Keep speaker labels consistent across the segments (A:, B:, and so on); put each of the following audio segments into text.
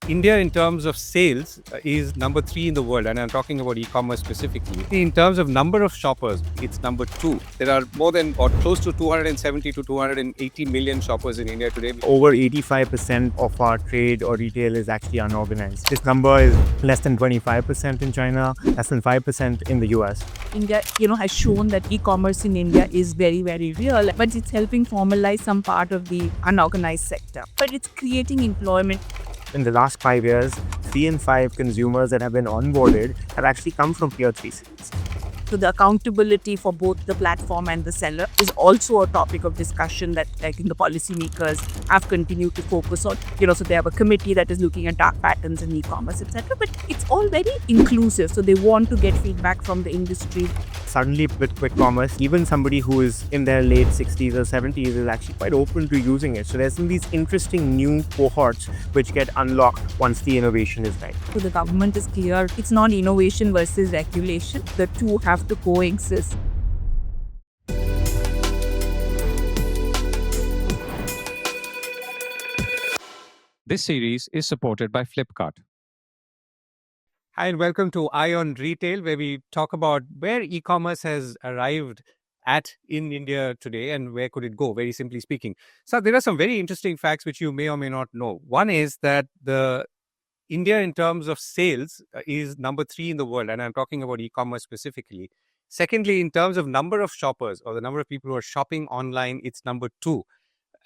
A: India, in terms of sales, is number 3 in the world, and I'm talking about e-commerce specifically. In terms of number of shoppers, it's number 2. There are more than or close to 270 to 280 million shoppers in India today.
B: Over 85% of our trade or retail is actually unorganized. This number is less than 25% in China, less than 5% in the US.
C: India, has shown that e-commerce in India is very, very real, but it's helping formalize some part of the unorganized sector. But it's creating employment.
B: In the last 5 years, 3 in 5 consumers that have been onboarded have actually come from tier 3 cities.
C: So the accountability for both the platform and the seller is also a topic of discussion that I think the policymakers have continued to focus on. So they have a committee that is looking at dark patterns in e-commerce, etc. But it's all very inclusive. So they want to get feedback from the industry.
B: Suddenly with quick commerce, even somebody who is in their late 60s or 70s is actually quite open to using it. So there's some these interesting new cohorts which get unlocked once the innovation is right.
C: So the government is clear. It's not innovation versus regulation. The two have to coexist.
A: This series is supported by Flipkart. Hi, and welcome to Eye on Retail, where we talk about where e-commerce has arrived at in India today and where could it go, very simply speaking. So there are some very interesting facts which you may or may not know. One is that the India, in terms of sales, is number 3 in the world, and I'm talking about e-commerce specifically. Secondly, in terms of number of shoppers or the number of people who are shopping online, it's number 2.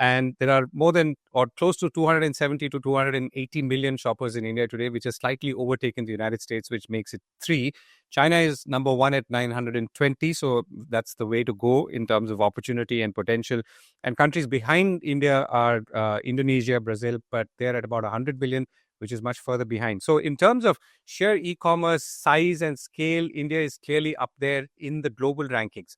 A: And there are more than or close to 270 to 280 million shoppers in India today, which has slightly overtaken the United States, which makes it 3. China is number 1 at 920. So that's the way to go in terms of opportunity and potential. And countries behind India are Indonesia, Brazil, but they're at about 100 billion, which is much further behind. So in terms of sheer e-commerce size and scale, India is clearly up there in the global rankings.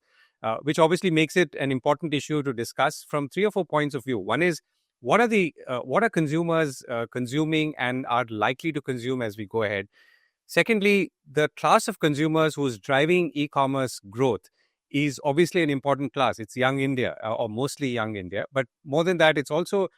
A: Which obviously makes it an important issue to discuss from 3 or 4 points of view. One is, what are consumers consuming and are likely to consume as we go ahead? Secondly, the class of consumers who's driving e-commerce growth is obviously an important class. It's young India, or mostly young India. But more than that, it's also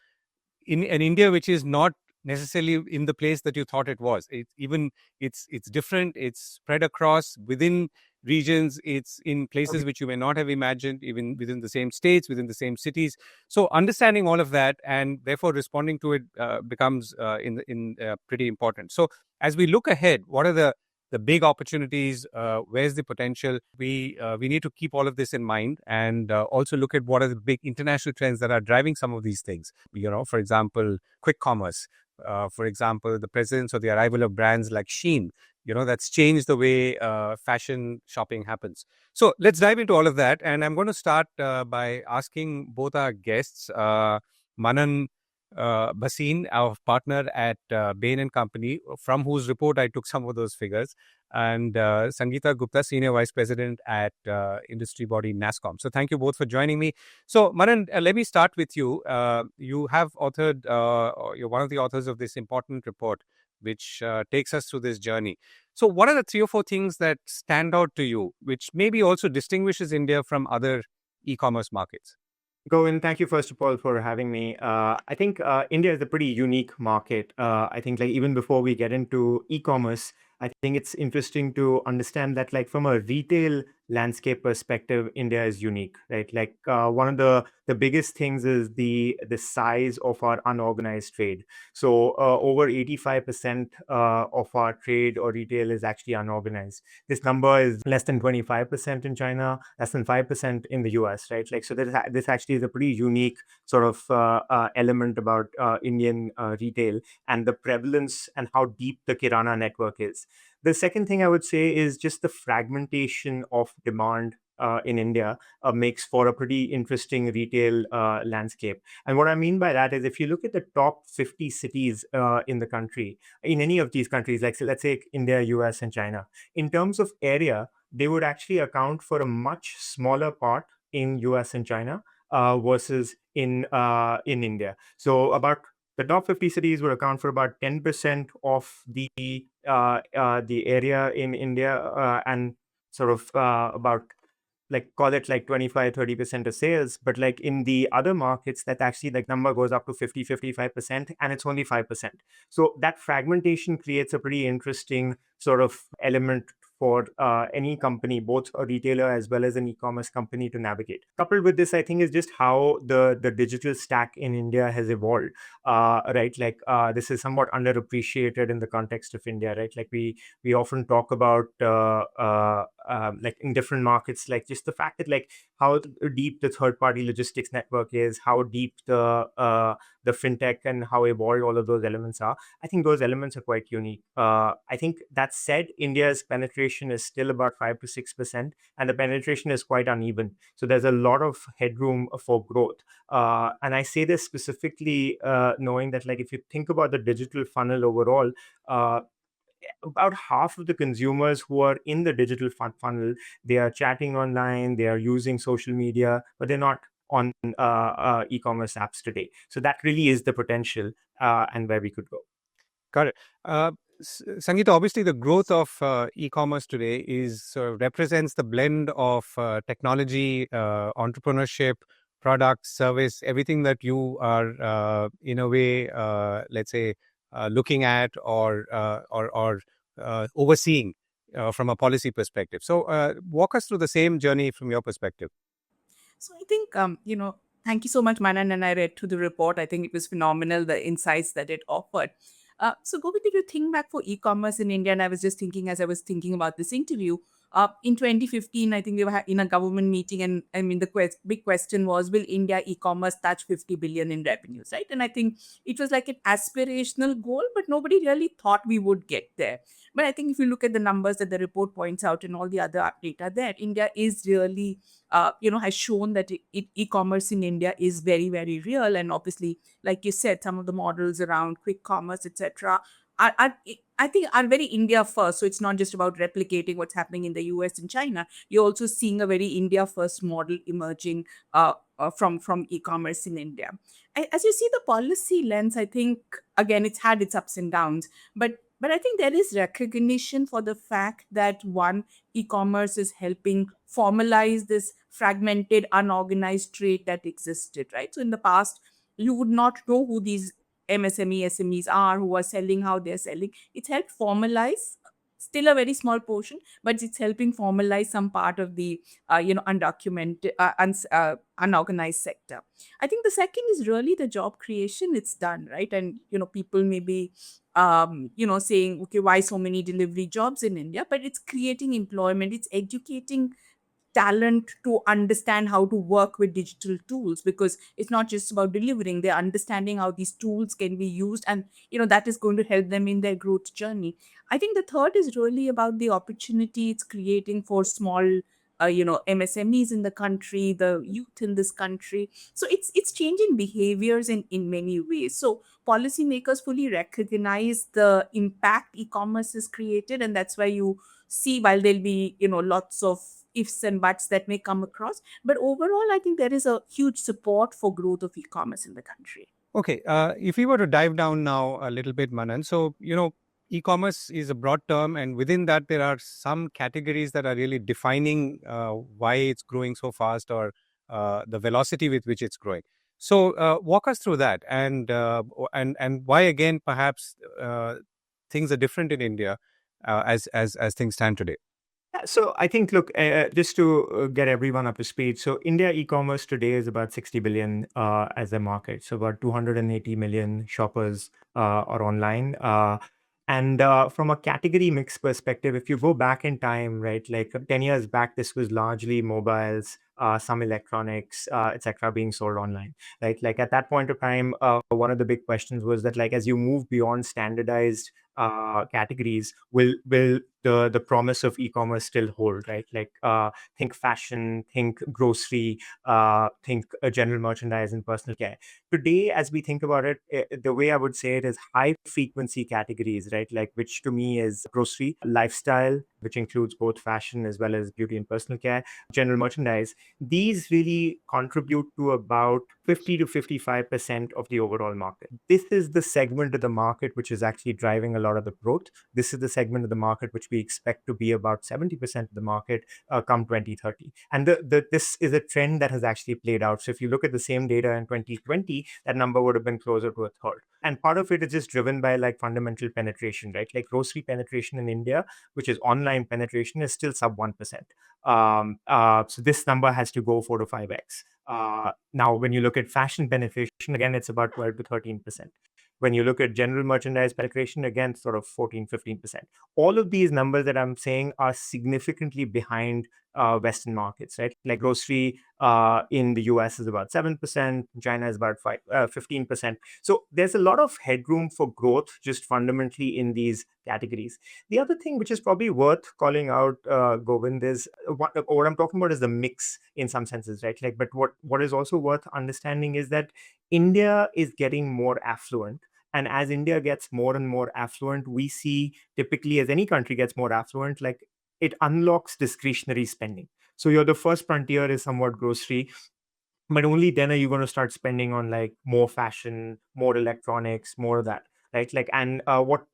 A: in an India which is not necessarily in the place that you thought it was. It's different. It's spread across within regions. It's in places which you may not have imagined, even within the same states, within the same cities. So understanding all of that and therefore responding to it becomes pretty important. So as we look ahead, what are the big opportunities? Where's the potential? We need to keep all of this in mind and also look at what are the big international trends that are driving some of these things. For example, quick commerce. For example, the presence or the arrival of brands like Shein, that's changed the way fashion shopping happens. So let's dive into all of that. And I'm going to start by asking both our guests, Manan Bhasin, our partner at Bain Company, from whose report I took some of those figures, and Sangeeta Gupta, Senior Vice President at industry body NASSCOM. So thank you both for joining me. So Manan, let me start with you. You have authored, you're one of the authors of this important report, which takes us through this journey. So what are the 3 or 4 things that stand out to you, which maybe also distinguishes India from other e-commerce markets?
B: Govind, thank you first of all for having me. I think India is a pretty unique market. I think even before we get into e-commerce, I think it's interesting to understand that from a retail landscape perspective, India is unique, right? One of the biggest things is the size of our unorganized trade. So over 85% of our trade or retail is actually unorganized. This number is less than 25% in China, less than 5% in the US, right? So this actually is a pretty unique sort of element about Indian retail and the prevalence and how deep the Kirana network is. The second thing I would say is just the fragmentation of demand in India makes for a pretty interesting retail landscape. And what I mean by that is if you look at the top 50 cities in the country, in any of these countries, let's say India, US, and China, in terms of area, they would actually account for a much smaller part in US and China versus in India. So about the top 50 cities would account for about 10% of the area in India and sort of about like call it like 25-30% of sales, but like in the other markets that actually like number goes up to 50-55%, and it's only 5%. So that fragmentation creates a pretty interesting sort of element for any company, both a retailer as well as an e-commerce company, to navigate. Coupled with this, I think, is just how the digital stack in India has evolved. Right, like this is somewhat underappreciated in the context of India. Right, like we often talk about like in different markets, like just the fact that like how deep the third party logistics network is, how deep the fintech and how evolved all of those elements are. I think those elements are quite unique. I think that said, India's penetration is still about 5 to 6%, and the penetration is quite uneven. So there's a lot of headroom for growth. And I say this specifically knowing that, like, if you think about the digital funnel overall, uh, about half of the consumers who are in the digital funnel, they are chatting online, they are using social media, but they're not on e-commerce apps today. So that really is the potential and where we could go.
A: Got it. Sangeeta, obviously, the growth of e-commerce today is represents the blend of technology, entrepreneurship, product, service, everything that you are, in a way, let's say, looking at or overseeing from a policy perspective. So, walk us through the same journey from your perspective.
C: So I think, thank you so much, Manan. And I read through the report. I think it was phenomenal, the insights that it offered. So, Govind, if you think back for e-commerce in India, and I was just thinking as I was thinking about this interview, in 2015, I think we were in a government meeting, and I mean, the big question was, will India e-commerce touch 50 billion in revenues, right? And I think it was like an aspirational goal, but nobody really thought we would get there. But I think if you look at the numbers that the report points out and all the other data there, India is really has shown that e-commerce in India is very, very real. And obviously, like you said, some of the models around quick commerce, etc., I think are very India first. So it's not just about replicating what's happening in the US and China. You're also seeing a very India first model emerging from e-commerce in India. As you see the policy lens, I think again it's had its ups and downs, but I think there is recognition for the fact that one, e-commerce is helping formalize this fragmented, unorganized trade that existed, right? So in the past, you would not know who these MSME, SMEs are, who are selling, how they're selling. It's helped formalize, still a very small portion, but it's helping formalize some part of the, undocumented, unorganized sector. I think the second is really the job creation it's done, right? And, people may be saying, okay, why so many delivery jobs in India? But it's creating employment, it's educating talent to understand how to work with digital tools, because it's not just about delivering, they're understanding how these tools can be used, and that is going to help them in their growth journey. I think the third is really about the opportunity it's creating for small MSMEs in the country, the youth in this country. So it's changing behaviors in many ways. So policymakers fully recognize the impact e-commerce has created, and that's why you see, while there'll be lots of ifs and buts that may come across, but overall I think there is a huge support for growth of e-commerce in the country.
A: Okay, if we were to dive down now a little bit, Manan, so, e-commerce is a broad term, and within that, there are some categories that are really defining why it's growing so fast, or the velocity with which it's growing. So, walk us through that, and why again, perhaps things are different in India as things stand today.
B: Yeah, so I think, look, just to get everyone up to speed. So India e-commerce today is about 60 billion as a market. So about 280 million shoppers are online. And from a category mix perspective, if you go back in time, right, like 10 years back, this was largely mobiles, some electronics, etc., being sold online, right? Like at that point of time, one of the big questions was that, like, as you move beyond standardized categories, will the promise of e-commerce still hold, right? Like think fashion, think grocery, think general merchandise and personal care. Today, as we think about it, the way I would say it is high frequency categories, right? Like, which to me is grocery, lifestyle, which includes both fashion as well as beauty and personal care, general merchandise, these really contribute to about 50 to 55% of the overall market. This is the segment of the market which is actually driving a lot of the growth. This is the segment of the market which we expect to be about 70% of the market come 2030. And this is a trend that has actually played out. So if you look at the same data in 2020, that number would have been closer to a third. And part of it is just driven by like fundamental penetration, right? Like grocery penetration in India, which is online penetration, is still sub 1%. So this number has to go 4 to 5x. Now, when you look at fashion penetration, again, it's about 12 to 13%. When you look at general merchandise penetration, again, sort of 14, 15%. All of these numbers that I'm saying are significantly behind Western markets, right? Like grocery in the US is about 7%, China is about 15%. So there's a lot of headroom for growth just fundamentally in these categories. The other thing which is probably worth calling out, Govind, is what I'm talking about is the mix in some senses, right? Like, but what is also worth understanding is that India is getting more affluent. And as India gets more and more affluent, we see typically as any country gets more affluent, like it unlocks discretionary spending. So you're the first frontier is somewhat grocery, but only then are you going to start spending on like more fashion, more electronics, more of that, right? Like, and what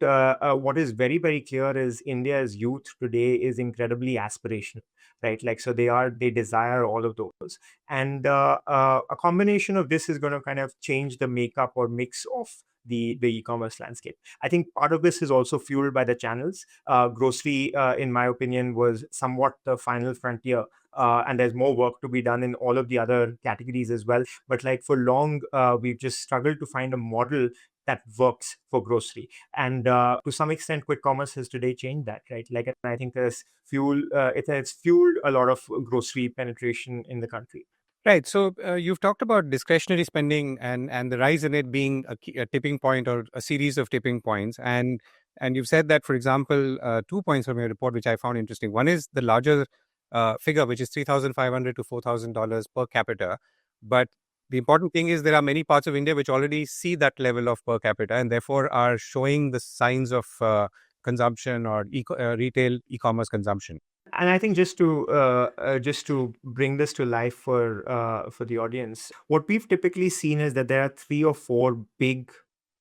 B: is very very clear is India's youth today is incredibly aspirational, right? Like, so they desire all of those, and a combination of this is going to kind of change the makeup or mix of the e-commerce landscape. I think part of this is also fueled by the channels. Grocery, in my opinion, was somewhat the final frontier, and there's more work to be done in all of the other categories as well. But like for long, we've just struggled to find a model that works for grocery, and to some extent, quick commerce has today changed that, right? Like, and I think it has fueled a lot of grocery penetration in the country.
A: Right. So you've talked about discretionary spending and the rise in it being a tipping point or a series of tipping points. And you've said that, for example, 2 points from your report, which I found interesting. One is the larger figure, which is $3,500 to $4,000 per capita. But the important thing is there are many parts of India which already see that level of per capita and therefore are showing the signs of consumption or retail e-commerce consumption.
B: And I think just to bring this to life for the audience, what we've typically seen is that there are 3 or 4 big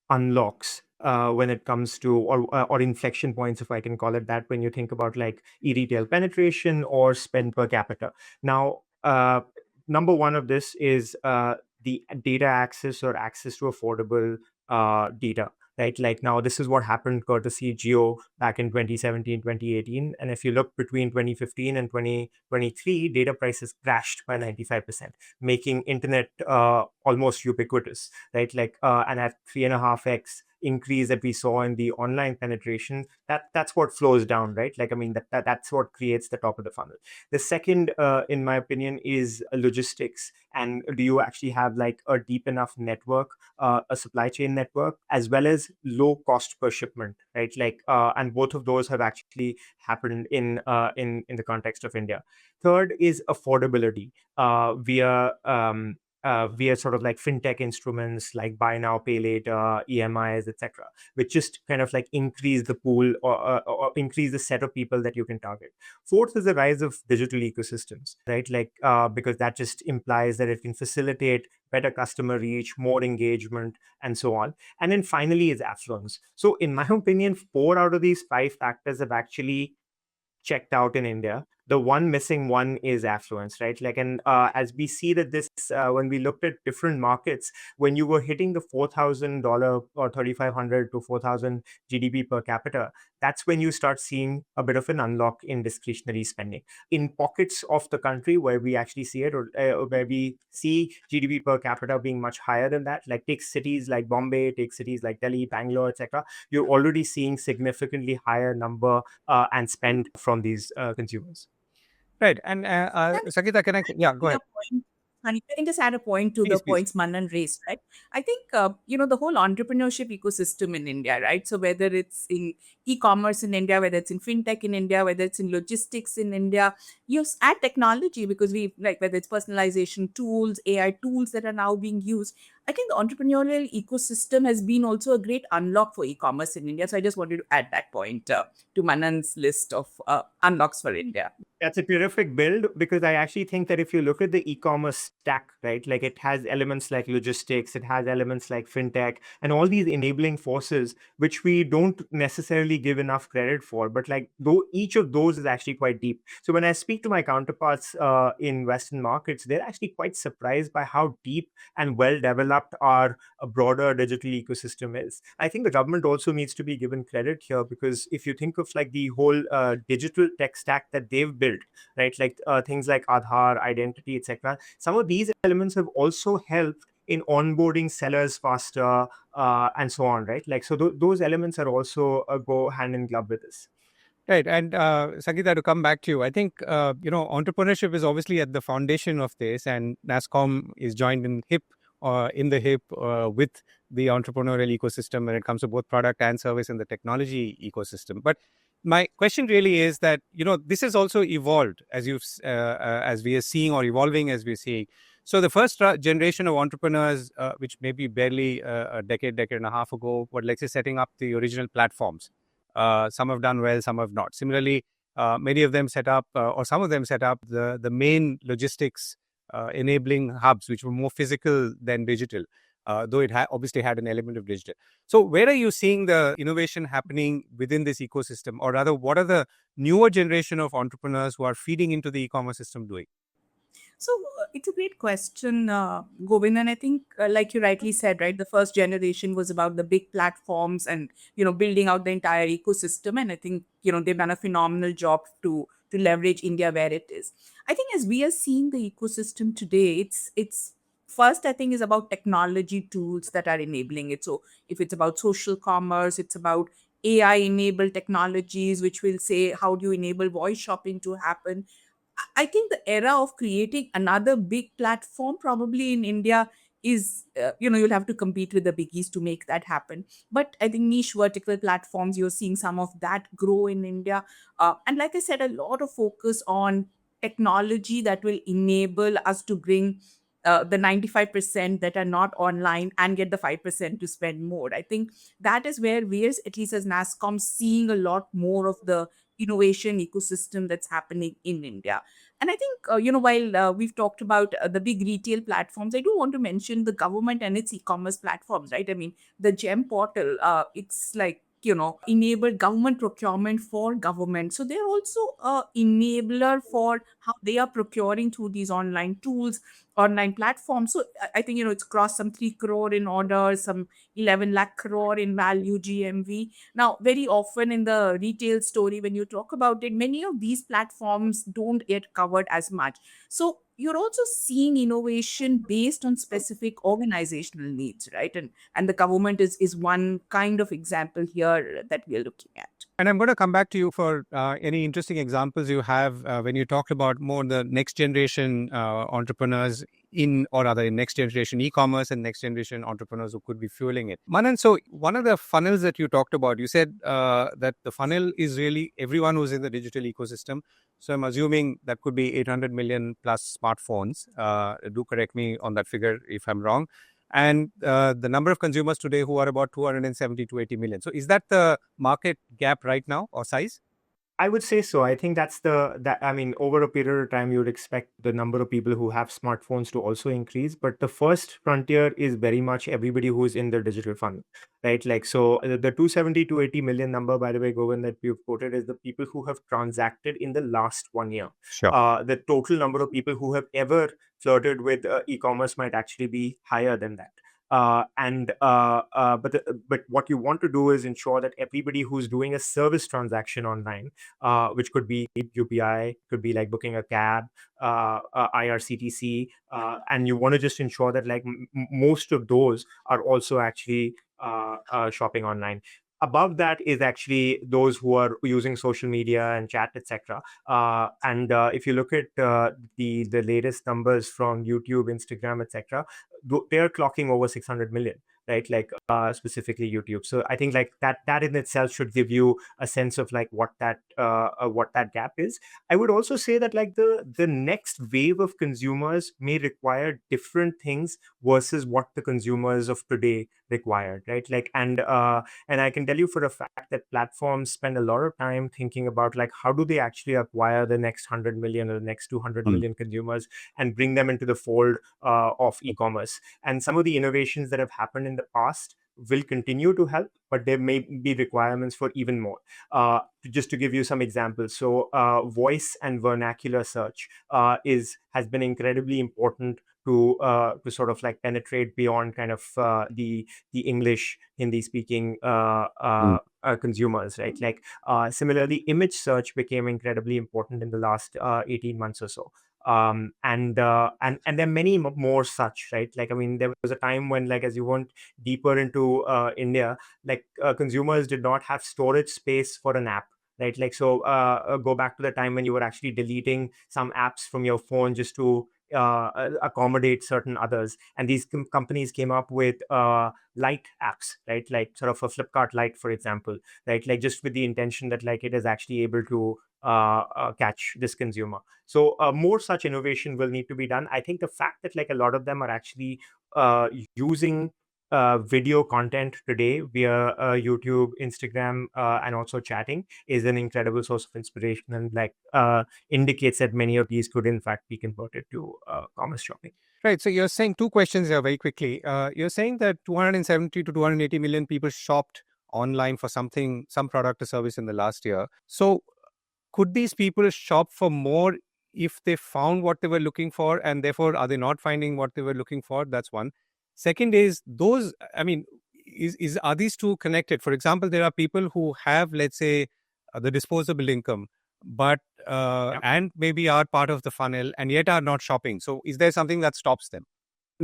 B: unlocks when it comes to or inflection points, if I can call it that, when you think about like e-retail penetration or spend per capita. Now, number one of this is the data access or access to affordable data, right? Like now, this is what happened courtesy Geo back in 2017, 2018. And if you look between 2015 and 2023, data prices crashed by 95%, making internet almost ubiquitous, right? Like, and at 3.5x increase that we saw in the online penetration, that's what flows down, right? Like, I mean, that's what creates the top of the funnel. The second, in my opinion, is logistics. And do you actually have like a deep enough network, a supply chain network, as well as low cost per shipment, right? Like, and both of those have actually happened in the context of India. Third is affordability via sort of like fintech instruments like buy now, pay later, EMIs, etc., which just kind of like increase the pool or increase the set of people that you can target. Fourth is the rise of digital ecosystems, right? Like, because that just implies that it can facilitate better customer reach, more engagement, and so on. And then finally is affluence. So in my opinion, 4 out of these 5 factors have actually checked out in India. The one missing one is affluence, right? Like, and as we see that this, when we looked at different markets, when you were hitting the $4,000 or 3,500 to 4,000 GDP per capita, that's when you start seeing a bit of an unlock in discretionary spending. In pockets of the country where we actually see it, or where we see GDP per capita being much higher than that, like take cities like Bombay, take cities like Delhi, Bangalore, etc., you're already seeing significantly higher number and spend from these consumers.
A: Right. And Sangeeta, can I? Yeah, go ahead.
C: Your point, honey, I can just add a point to the
A: Please, please.
C: points Manan raised, right? I think, the whole entrepreneurship ecosystem in India, right? So whether it's in e-commerce in India, whether it's in fintech in India, whether it's in logistics in India, you add technology because we like whether it's personalization tools, AI tools that are now being used. I think the entrepreneurial ecosystem has been also a great unlock for e-commerce in India. So I just wanted to add that point to Manan's list of unlocks for India.
B: That's a terrific build because I actually think that if you look at the e-commerce stack, right, like it has elements like logistics, it has elements like fintech, and all these enabling forces, which we don't necessarily give enough credit for. But like though each of those is actually quite deep. So when I speak to my counterparts in Western markets, they're actually quite surprised by how deep and well developed our broader digital ecosystem is. I think the government also needs to be given credit here because if you think of like the whole digital tech stack that they've built, right, like things like Aadhaar, identity, etc. Some of these elements have also helped in onboarding sellers faster and so on, right? Like so, those elements are also go hand in glove with this.
A: Right. And Sangeeta, to come back to you, I think, entrepreneurship is obviously at the foundation of this, and NASSCOM is joined in the hip with the entrepreneurial ecosystem when it comes to both product and service and the technology ecosystem. But my question really is that, this has also evolved as we are seeing, or evolving as we're seeing. So the first generation of entrepreneurs, which maybe barely a decade and a half ago, were, let's say, setting up the original platforms. Some have done well, some have not. Similarly, many of them set up, or some of them set up the main logistics enabling hubs, which were more physical than digital, though it obviously had an element of digital. So where are you seeing the innovation happening within this ecosystem? Or rather, what are the newer generation of entrepreneurs who are feeding into the e-commerce system doing?
C: So it's a great question, Govind, and I think, like you rightly said, right, the first generation was about the big platforms and building out the entire ecosystem, and I think they've done a phenomenal job to leverage India where it is. I think as we are seeing the ecosystem today, it's first I think is about technology tools that are enabling it. So if it's about social commerce, it's about AI enabled technologies, which will say how do you enable voice shopping to happen. I think the era of creating another big platform probably in India is, you'll have to compete with the biggies to make that happen. But I think niche vertical platforms, you're seeing some of that grow in India. And like I said, a lot of focus on technology that will enable us to bring the 95% that are not online and get the 5% to spend more. I think that is where we're, at least as NASSCOM, seeing a lot more of the innovation ecosystem that's happening in India. And I think, while we've talked about the big retail platforms, I do want to mention the government and its e-commerce platforms, right? I mean, the GEM portal, it's like, enabled government procurement for government. So they're also a enabler for how they are procuring through these online tools, online platforms. So I think, it's crossed some 3 crore in orders, some 11 lakh crore in value GMV. Now, very often in the retail story, when you talk about it, many of these platforms don't get covered as much. So you're also seeing innovation based on specific organizational needs, right? And the government is one kind of example here that we're looking at.
A: And I'm going to come back to you for any interesting examples you have when you talked about more the next generation entrepreneurs or rather in next generation e-commerce and next generation entrepreneurs who could be fueling it. Manan, so one of the funnels that you talked about, you said that the funnel is really everyone who's in the digital ecosystem. So I'm assuming that could be 800 million plus smartphones. Do correct me on that figure if I'm wrong. And the number of consumers today who are about 270 to 80 million. So is that the market gap right now or size?
B: I would say so. I think I mean, over a period of time, you would expect the number of people who have smartphones to also increase. But the first frontier is very much everybody who's in the digital funnel, right? Like, so the 270 to 80 million number, by the way, Govind, that you've quoted is the people who have transacted in the last 1 year.
A: Sure.
B: The total number of people who have ever flirted with e-commerce might actually be higher than that. But what you want to do is ensure that everybody who's doing a service transaction online, which could be UPI, could be like booking a cab, IRCTC, and you want to just ensure that like most of those are also actually shopping online. Above that is actually those who are using social media and chat, etc. And if you look at the latest numbers from YouTube, Instagram, etc., they are clocking over 600 million. right? Like specifically YouTube. So I think like that in itself should give you a sense of like what that gap is. I would also say that like the next wave of consumers may require different things versus what the consumers of today required, right? Like and I can tell you for a fact that platforms spend a lot of time thinking about like how do they actually acquire the next 100 million or the next 200 million consumers and bring them into the fold of e-commerce. And some of the innovations that have happened in the past will continue to help, but there may be requirements for even more. Just to give you some examples, so voice and vernacular search is has been incredibly important to sort of like penetrate beyond kind of the English Hindi speaking consumers, right? Like similarly, image search became incredibly important in the last 18 months or so. And there are many more such, right? Like I mean, there was a time when, like, as you went deeper into India, like consumers did not have storage space for an app, right? Like so go back to the time when you were actually deleting some apps from your phone just to accommodate certain others, and these companies came up with light apps, right? Like sort of a Flipkart Lite, for example, right? Like just with the intention that like it is actually able to catch this consumer. So more such innovation will need to be done. I think the fact that like a lot of them are actually using video content today via YouTube, Instagram, and also chatting is an incredible source of inspiration, and like indicates that many of these could in fact be converted to commerce shopping.
A: Right. So you're saying two questions here very quickly. You're saying that 270 to 280 million people shopped online for something, some product or service in the last year. So could these people shop for more if they found what they were looking for, and therefore are they not finding what they were looking for? That's one. Second is those, I mean, is are these two connected? For example, there are people who have, let's say, the disposable income, but
B: Yeah.
A: and maybe are part of the funnel and yet are not shopping. So is there something that stops them?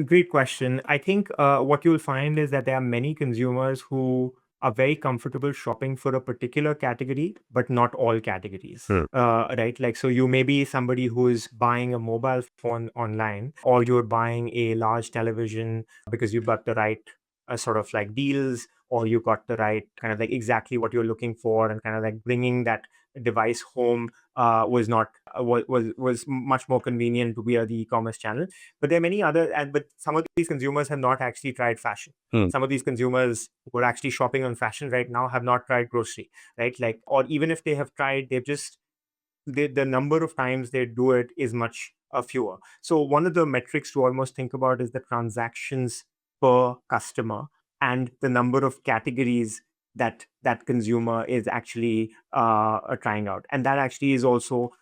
B: Great question. I think what you'll find is that there are many consumers who are very comfortable shopping for a particular category, but not all categories. Right? Like, so you may be somebody who is buying a mobile phone online, or you're buying a large television because you've got the right sort of like deals, or you got the right kind of like exactly what you're looking for, and kind of like bringing that device home was not was much more convenient via the e-commerce channel. But there are many other, and but some of these consumers have not actually tried fashion. Some of these consumers who are actually shopping on fashion right now have not tried grocery, right? Like, or even if they have tried, they've just the number of times they do it is much fewer. So one of the metrics to almost think about is the transactions per customer and the number of categories that that consumer is actually trying out, and that actually is also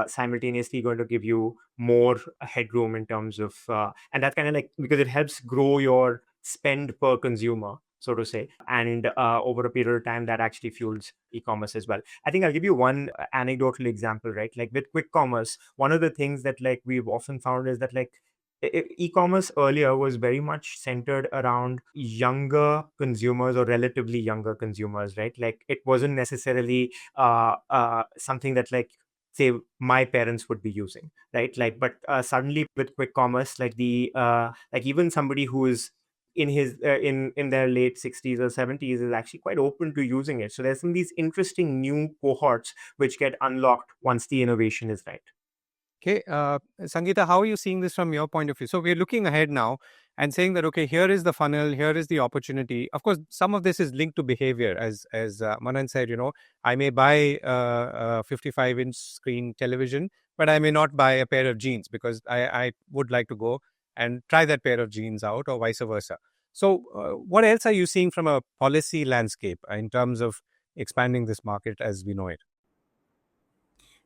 B: simultaneously going to give you more headroom in terms of and that's kind of like because it helps grow your spend per consumer, so to say, and over a period of time that actually fuels e-commerce as well. I think I'll give you one anecdotal example, right? Like with quick commerce, one of the things that like we've often found is that like e-commerce earlier was very much centered around younger consumers or relatively younger consumers, right? Like it wasn't necessarily something that like say my parents would be using, right? Like but suddenly with quick commerce, like the like even somebody who is in his in their late 60s or 70s is actually quite open to using it. So there's some of these interesting new cohorts which get unlocked once the innovation is right.
A: Okay, Sangeeta, how are you seeing this from your point of view? So we're looking ahead now and saying that okay, here is the funnel, here is the opportunity. Of course, some of this is linked to behavior, as Manan said. You know, I may buy a 55-inch screen television, but I may not buy a pair of jeans because I would like to go and try that pair of jeans out, or vice versa. So, what else are you seeing from a policy landscape in terms of expanding this market as we know it?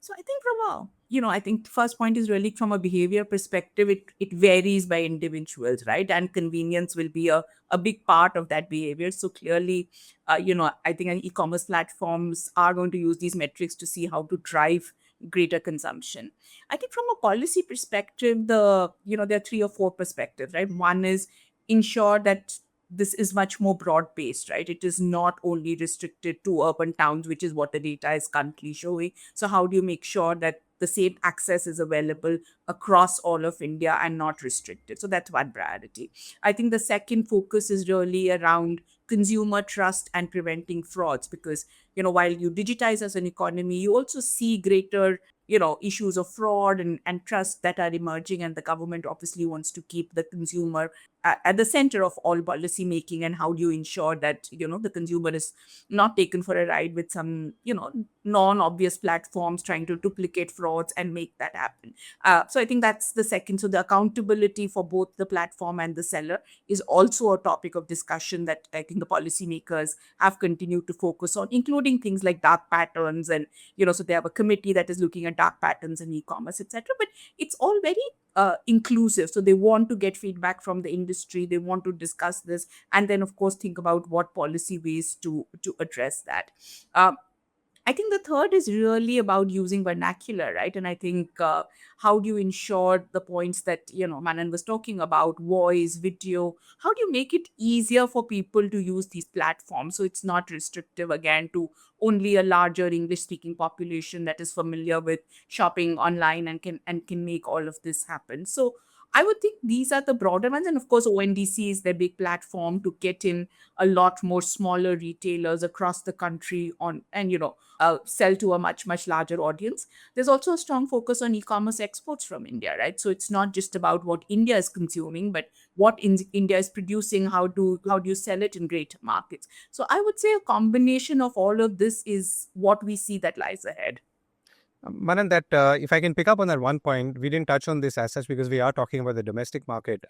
C: So I think from a, I think the first point is really from a behavior perspective, it varies by individuals, right? And convenience will be a big part of that behavior. So clearly, I think e-commerce platforms are going to use these metrics to see how to drive greater consumption. I think from a policy perspective, there are three or four perspectives, right? One is ensure that this is much more broad based, right? It is not only restricted to urban towns, which is what the data is currently showing. So, how do you make sure that the same access is available across all of India and not restricted? So, that's one priority. I think the second focus is really around consumer trust and preventing frauds, because while you digitize as an economy, you also see greater issues of fraud and trust that are emerging, and the government obviously wants to keep the consumer at the center of all policy making. And how do you ensure that the consumer is not taken for a ride with some non-obvious platforms trying to duplicate frauds and make that happen? So I think that's the second. So the accountability for both the platform and the seller is also a topic of discussion that I think the policymakers have continued to focus on, including things like dark patterns. And so they have a committee that is looking at dark patterns in e-commerce, etc. But it's all very inclusive. So they want to get feedback from the industry. They want to discuss this, and then of course think about what policy ways to address that. Um, I think the third is really about using vernacular, right? And I think how do you ensure the points that Manan was talking about, voice, video? How do you make it easier for people to use these platforms so it's not restrictive again to only a larger English-speaking population that is familiar with shopping online and can make all of this happen? So I would think these are the broader ones, and of course ONDC is their big platform to get in a lot more smaller retailers across the country on, and sell to a much larger audience. There's also a strong focus on e-commerce exports from India, right? So it's not just about what India is consuming, but what India is producing. How do you sell it in greater markets? So I would say a combination of all of this is what we see that lies ahead.
A: Manan, that if I can pick up on that one point, we didn't touch on this as such because we are talking about the domestic market.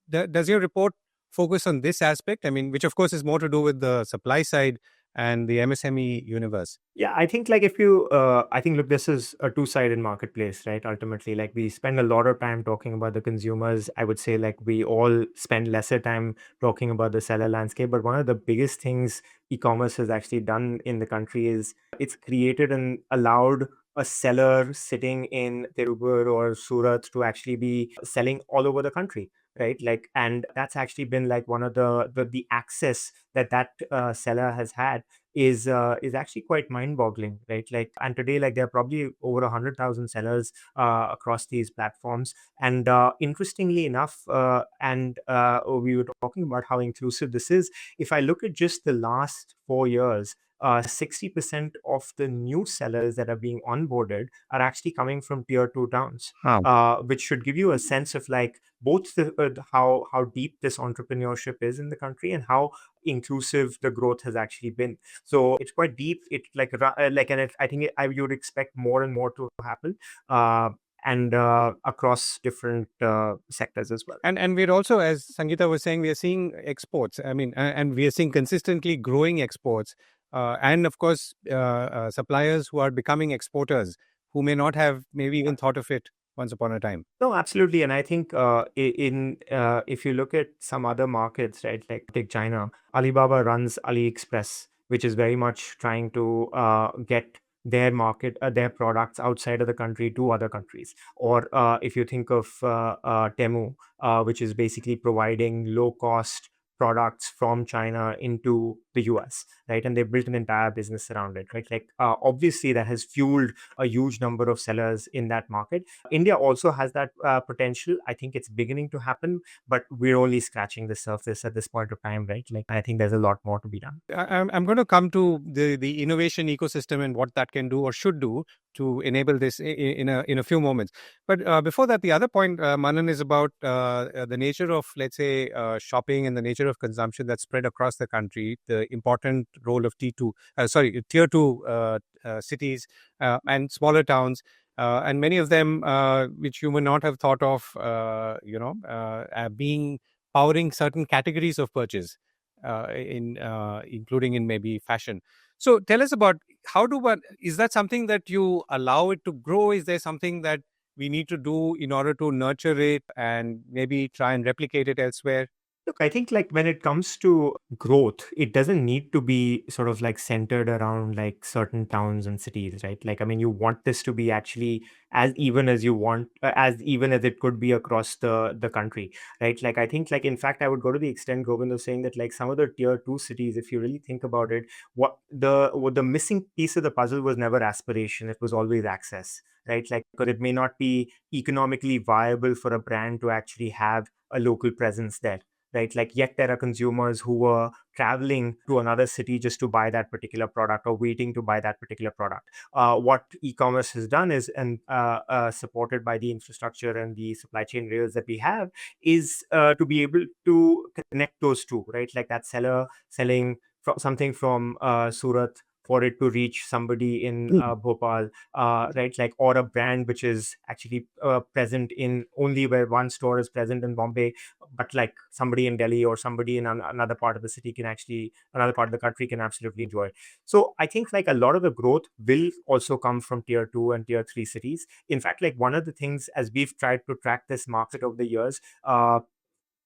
A: Does your report focus on this aspect? I mean, which of course is more to do with the supply side and the MSME universe.
B: Yeah, I think like if you, I think look, this is a two-sided marketplace, right? Ultimately, like we spend a lot of time talking about the consumers. I would say like we all spend lesser time talking about the seller landscape. But one of the biggest things e-commerce has actually done in the country is it's created and allowed a seller sitting in Tirupur or Surat to actually be selling all over the country, right? Like, and that's actually been like one of the access that seller has had is actually quite mind-boggling, right? Like, and today, like there are probably over 100,000 sellers across these platforms. And interestingly enough, we were talking about how inclusive this is. If I look at just the last 4 years, 60% of the new sellers that are being onboarded are actually coming from tier two towns,
A: Wow.
B: which should give you a sense of like both how deep this entrepreneurship is in the country and how inclusive the growth has actually been. So it's quite deep. It's like, and I think you would expect more and more to happen, and across different sectors as well.
A: And we're also, as Sangeeta was saying, we are seeing exports. I mean, and we are seeing consistently growing exports. And of course, suppliers who are becoming exporters who may not have maybe even thought of it once upon a time.
B: No, absolutely. And I think if you look at some other markets, right, like take China, Alibaba runs AliExpress, which is very much trying to get their products outside of the country to other countries. Or if you think of Temu, which is basically providing low cost products from China into the US, right? And they built an entire business around it, right? Like obviously that has fueled a huge number of sellers in that market. India also has that potential. I think it's beginning to happen, but we're only scratching the surface at this point of time, right? Like I think there's a lot more to be done.
A: I'm going to come to the innovation ecosystem and what that can do or should do to enable this in a few moments. But before that, the other point, Manan, is about the nature of, let's say, shopping and the nature of consumption that's spread across the country, the important role of tier two cities and smaller towns. And many of them, which you may not have thought of, being powering certain categories of purchase, including in maybe fashion. So tell us about is that something that you allow it to grow? Is there something that we need to do in order to nurture it and maybe try and replicate it elsewhere?
B: Look, I think like when it comes to growth, it doesn't need to be sort of like centered around like certain towns and cities, right? Like, I mean, you want this to be actually as even as you want, as even as it could be across the country, right? Like, I think like in fact, I would go to the extent, Govind, of saying that like some of the tier two cities, if you really think about it, what the missing piece of the puzzle was never aspiration; it was always access, right? Like, because it may not be economically viable for a brand to actually have a local presence there, right? Like, yet there are consumers who were traveling to another city just to buy that particular product or waiting to buy that particular product. What e-commerce has done is, and supported by the infrastructure and the supply chain rails that we have, is to be able to connect those two, right? Like that seller selling something from Surat for it to reach somebody in Bhopal, right? Like, or a brand which is actually present in only where one store is present in Bombay, but like somebody in Delhi or somebody in another part of the city can actually, another part of the country can absolutely enjoy. So I think like a lot of the growth will also come from tier two and tier three cities. In fact, like one of the things as we've tried to track this market over the years,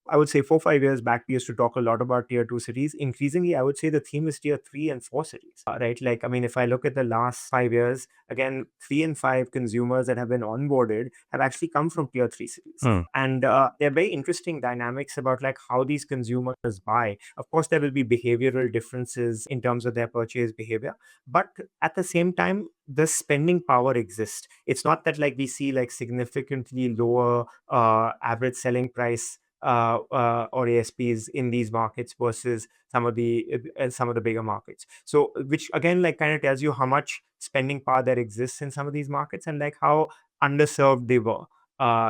B: I would say 4 5 years back, we used to talk a lot about tier two cities. Increasingly, I would say the theme is tier three and four cities, right? Like, I mean, if I look at the last 5 years, again, 3 and 5 consumers that have been onboarded have actually come from tier three cities. And there are very interesting dynamics about like how these consumers buy. Of course, there will be behavioral differences in terms of their purchase behavior, but at the same time, the spending power exists. It's not that like we see like significantly lower average selling price or ASPs in these markets versus some of the bigger markets. So, which again, like kind of tells you how much spending power there exists in some of these markets and like how underserved they were.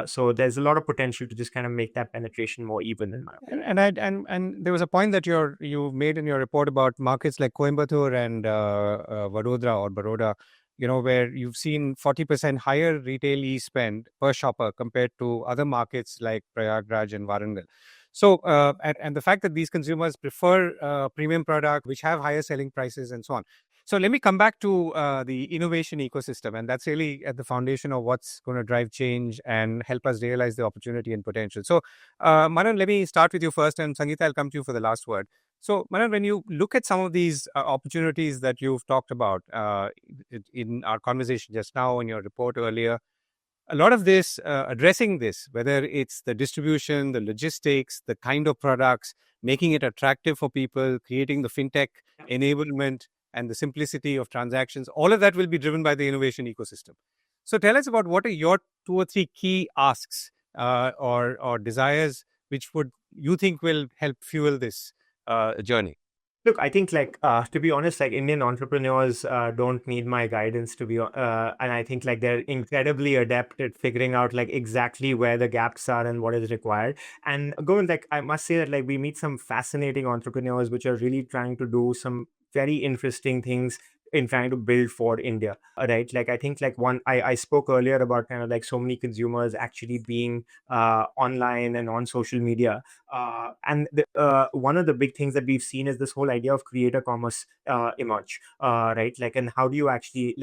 B: So there's a lot of potential to just kind of make that penetration more even, in my opinion.
A: And there was a point that you made in your report about markets like Coimbatore and Vadodara or Baroda, where you've seen 40% higher retail e-spend per shopper compared to other markets like Prayagraj and Warangal. So, and the fact that these consumers prefer premium products which have higher selling prices and so on. So let me come back to the innovation ecosystem, and that's really at the foundation of what's going to drive change and help us realize the opportunity and potential. So, Manan, let me start with you first, and Sangeeta, I'll come to you for the last word. So, Manan, when you look at some of these opportunities that you've talked about in our conversation just now, in your report earlier, a lot of this, addressing this, whether it's the distribution, the logistics, the kind of products, making it attractive for people, creating the fintech enablement and the simplicity of transactions, all of that will be driven by the innovation ecosystem. So tell us about what are your 2 or 3 key asks or desires which would you think will help fuel this journey?
B: Look, I think like to be honest, like Indian entrepreneurs don't need my guidance to be, and I think like they're incredibly adept at figuring out like exactly where the gaps are and what is required. And going like I must say that like we meet some fascinating entrepreneurs which are really trying to do some very interesting things in trying to build for India, right? Like I think like I spoke earlier about kind of like so many consumers actually being online and on social media, one of the big things that we've seen is this whole idea of creator commerce emerge, right? Like, and how do you actually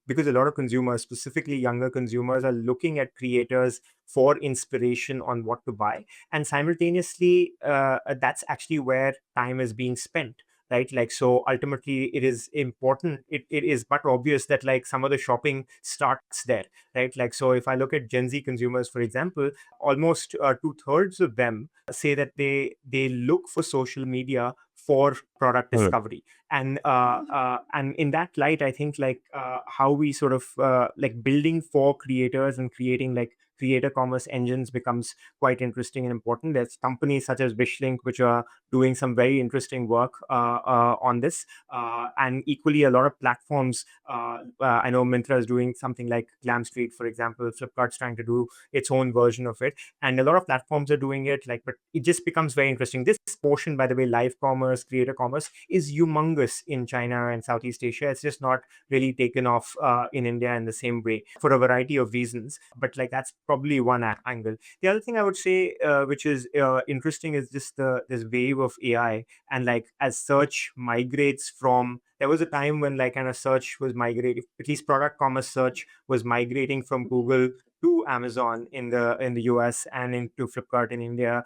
B: because a lot of consumers, specifically younger consumers, are looking at creators for inspiration on what to buy, and simultaneously, that's actually where time is being spent. Right, like so ultimately it is important, it is but obvious that like some of the shopping starts there, right? Like so if I look at Gen Z consumers, for example, almost 2/3 of them say that they look for social media for product discovery. And in that light, I think like how we sort of like building for creators and creating like creator commerce engines becomes quite interesting and important. There's companies such as Wishlink which are doing some very interesting work on this, and equally a lot of platforms, I know Myntra is doing something like Glam Street, for example. Flipkart's trying to do its own version of it, and a lot of platforms are doing it, like, but it just becomes very interesting. This portion, by the way, live commerce, creator commerce, is humongous. focus in China and Southeast Asia. It's just not really taken off in India in the same way for a variety of reasons. But like that's probably one angle. The other thing I would say, which is interesting, is just this wave of AI, and like as search migrates from, there was a time when like kind of search was migrating, at least product commerce search was migrating from Google to Amazon in the US and into Flipkart in India.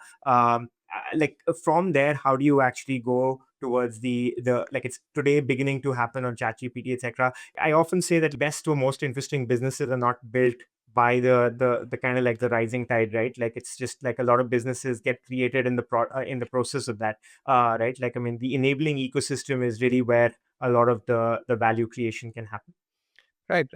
B: From there, how do you actually go towards the like it's today beginning to happen on ChatGPT, etc. I often say that best or most interesting businesses are not built by the kind of like the rising tide, right? Like it's just like a lot of businesses get created in the process of that, right? Like I mean, the enabling ecosystem is really where a lot of the value creation can happen.
A: Right.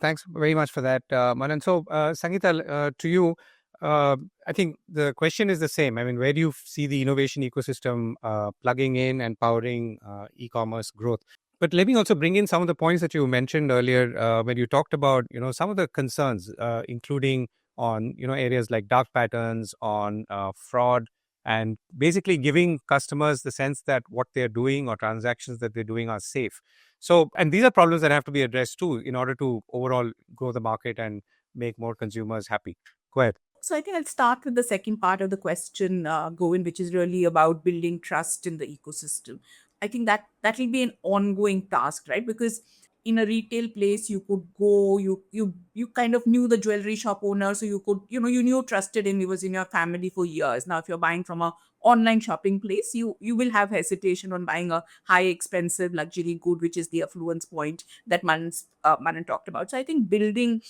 A: Thanks very much for that, Manan. So, Sangeeta, to you, I think the question is the same. I mean, where do you see the innovation ecosystem plugging in and powering e-commerce growth? But let me also bring in some of the points that you mentioned earlier when you talked about, some of the concerns, including on, areas like dark patterns, on fraud, and basically giving customers the sense that what they're doing or transactions that they're doing are safe. So, and these are problems that have to be addressed too in order to overall grow the market and make more consumers happy. Go ahead.
C: So I think I'll start with the second part of the question, Govin, which is really about building trust in the ecosystem. I think that will be an ongoing task, right? Because in a retail place, you could go, you kind of knew the jewelry shop owner, so you could, you knew trusted him. He was in your family for years. Now, if you're buying from a online shopping place, you will have hesitation on buying a high expensive luxury good, which is the affluence point that Manan talked about. So I think building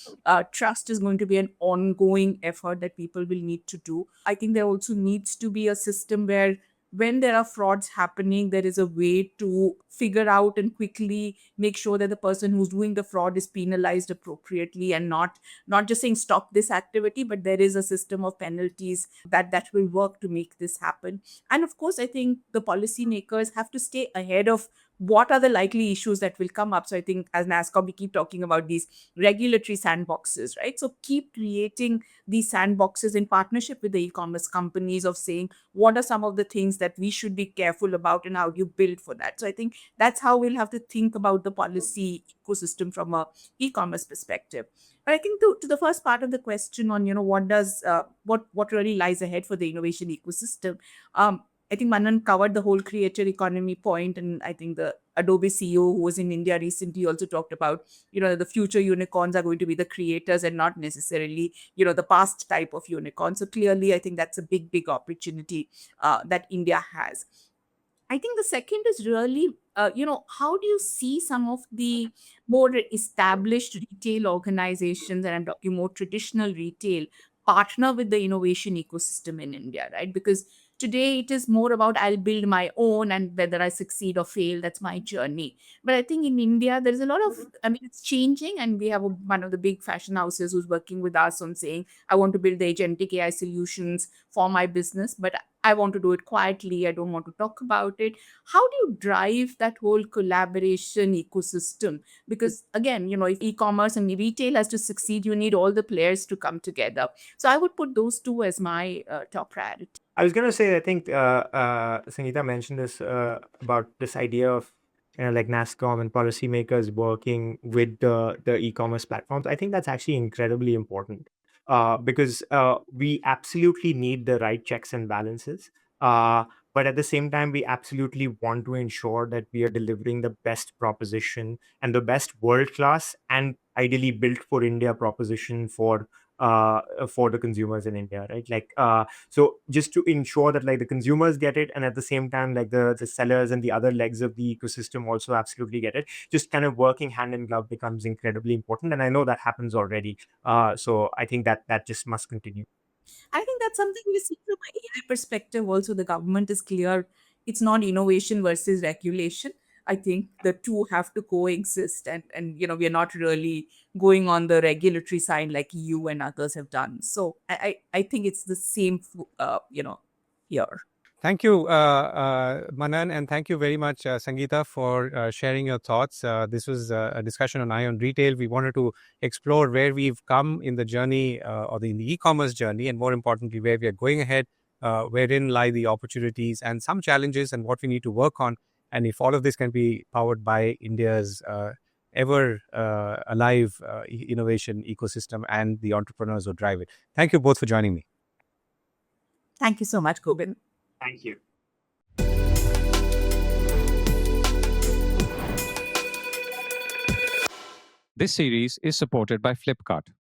C: trust is going to be an ongoing effort that people will need to do. I think there also needs to be a system where when there are frauds happening, there is a way to figure out and quickly make sure that the person who's doing the fraud is penalized appropriately, and not just saying stop this activity, but there is a system of penalties that will work to make this happen. And of course, I think the policymakers have to stay ahead of what are the likely issues that will come up. So I think as NASSCOM, we keep talking about these regulatory sandboxes, right? So keep creating these sandboxes in partnership with the e-commerce companies of saying what are some of the things that we should be careful about and how do you build for that. So I think that's how we'll have to think about the policy ecosystem from a e-commerce perspective. But I think to the first part of the question on what really lies ahead for the innovation ecosystem, I think Manan covered the whole creator economy point, and I think the Adobe CEO who was in India recently also talked about, the future unicorns are going to be the creators and not necessarily, the past type of unicorn. So clearly, I think that's a big, big opportunity that India has. I think the second is really, how do you see some of the more established retail organizations, and I'm talking more traditional retail, partner with the innovation ecosystem in India, right? Because today it is more about I'll build my own and whether I succeed or fail, that's my journey. But I think in India, there's a lot of, I mean, it's changing. And we have one of the big fashion houses who's working with us on saying, I want to build the agentic AI solutions for my business, but I want to do it quietly. I don't want to talk about it. How do you drive that whole collaboration ecosystem? Because again, if e-commerce and retail has to succeed, you need all the players to come together. So I would put those two as my top priority.
B: I was going to say, I think Sangeeta mentioned this about this idea of like NASSCOM and policymakers working with the e-commerce platforms. I think that's actually incredibly important because we absolutely need the right checks and balances. But at the same time, we absolutely want to ensure that we are delivering the best proposition and the best world class and ideally built for India proposition for the consumers in India, right? So just to ensure that like the consumers get it, and at the same time like the sellers and the other legs of the ecosystem also absolutely get it, just kind of working hand in glove becomes incredibly important, and I know that happens already. So I think that just must continue.
C: I think that's something we see from an AI perspective. Also, the government is clear it's not innovation versus regulation. I think the two have to coexist, and we are not really going on the regulatory side like you and others have done. So I think it's the same, here.
A: Thank you, Manan, and thank you very much, Sangeeta, for sharing your thoughts. This was a discussion on Eye on Retail. We wanted to explore where we've come in the journey in the e-commerce journey, and more importantly, where we are going ahead, wherein lie the opportunities and some challenges and what we need to work on. And if all of this can be powered by India's ever alive innovation ecosystem and the entrepreneurs who drive it. Thank you both for joining me.
C: Thank you so much, Gobind.
B: Thank you.
A: This series is supported by Flipkart.